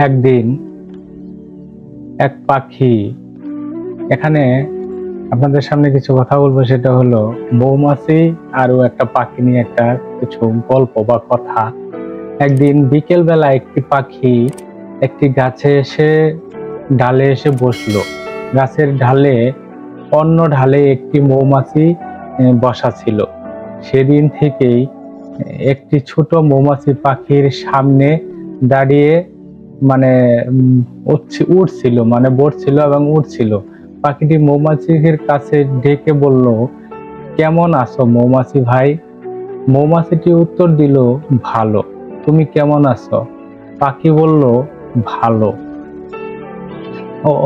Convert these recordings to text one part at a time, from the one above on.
একদিন এক পাখি, এখানে আপনাদের সামনে কিছু কথা বলবো, সেটা হলো মৌমাছি আরো একটা পাখি নিয়ে একটা কিছু গল্প বা কথা। একদিন বিকেল বেলা একটি পাখি একটি গাছে এসে ডালে এসে বসলো। গাছের ঢালে, অন্য ঢালে একটি মৌমাছি বসা ছিল। সেদিন থেকেই একটি ছোট মৌমাছি পাখির সামনে দাঁড়িয়ে মানে উড়ছিল, মানে বসছিল এবং উড়ছিল। পাখিটি মৌমাছির কাছে ডেকে বলল, কেমন আছো মৌমাছি ভাই? মৌমাছিটি উত্তর দিল, ভালো। তুমি কেমন আছো? পাখি বলল, ভালো।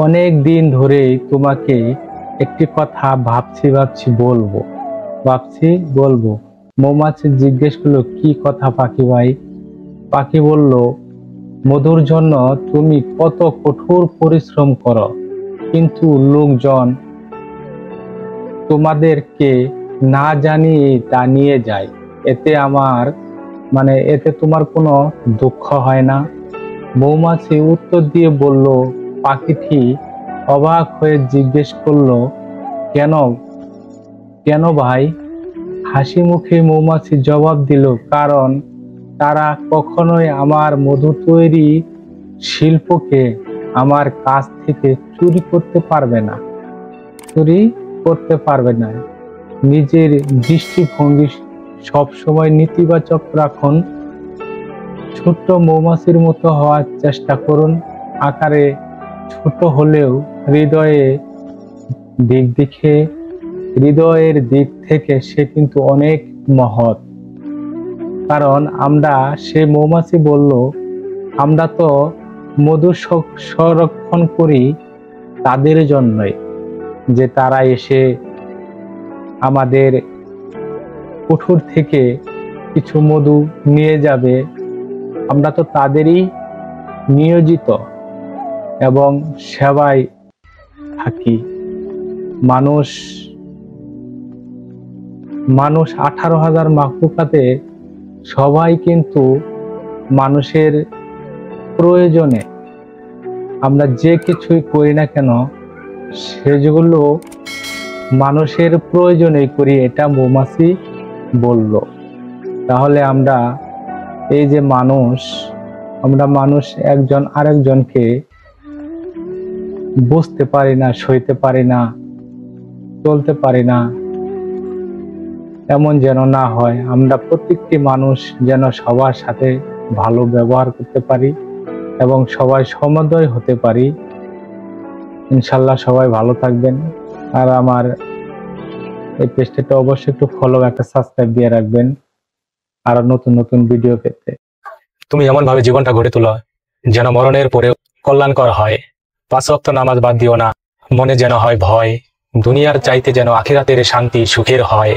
অনেক দিন ধরেই তোমাকে একটি কথা ভাবছি বলবো। মৌমাছি জিজ্ঞেস করলো, কি কথা পাখি ভাই? পাখি বলল, মধুর জন্য তুমি কত কঠোর পরিশ্রম করো, কিন্তু লোকজন তোমাদেরকে না জানিয়ে তা নিয়ে যায়। এতে তোমার কোনো দুঃখ হয় না? মৌমাছি উত্তর দিয়ে বলল। পাখিটি অবাক হয়ে জিজ্ঞেস করলো, কেন কেন ভাই? হাসি মুখে মৌমাছি জবাব দিল, কারণ তারা কখনোই আমার মধু তৈরি শিল্পকে আমার কাছ থেকে চুরি করতে পারবে না। নিজের দৃষ্টিভঙ্গি সবসময় নেতিবাচক রাখুন। ছোট্ট মৌমাছির মতো হওয়ার চেষ্টা করুন। আকারে ছোট হলেও হৃদয়ের দিক থেকে সে কিন্তু অনেক মহৎ। কারণ সে মৌমাছি বলল, আমরা তো মধু সংরক্ষণ করি তাদের জন্যই, যে তারা এসে আমাদের কুঠুর থেকে কিছু মধু নিয়ে যাবে। আমরা তো তাদেরই নিয়োজিত এবং সেবায় থাকি। মানুষ 18,000 মাখলুকাতে সবাই কিন্তু মানুষের প্রয়োজনে, আমরা যে কিছুই করি না কেন সেগুলো মানুষের প্রয়োজনে করি, এটা মৌমাছি বলল। তাহলে আমরা মানুষ একজন আরেকজনকে বুঝতে পারি না, সইতে পারি না, চলতে পারি না, এমন যেন না হয়। আমরা প্রত্যেকটি মানুষ যেন সবার সাথে ভালো ব্যবহার করতে পারি এবং সবাই সমন্বয় হতে পারি। ইনশাল্লাহ সবাই ভালো থাকবেন। আর আমার এই পেজটা অবশ্যই একটু ফলো, একটা সাবস্ক্রাইব দিয়ে রাখবেন আরো নতুন নতুন ভিডিও পেতে। তুমি এমন ভাবে জীবনটা গড়ে তোলো যেন মরণের পরে কল্যাণকর হয়। 5 ওয়াক্ত নামাজ বাদ দিও না, মনে যেন হয় ভয়, দুনিয়ার চাইতে যেন আখিরাতের শান্তি সুখের হয়।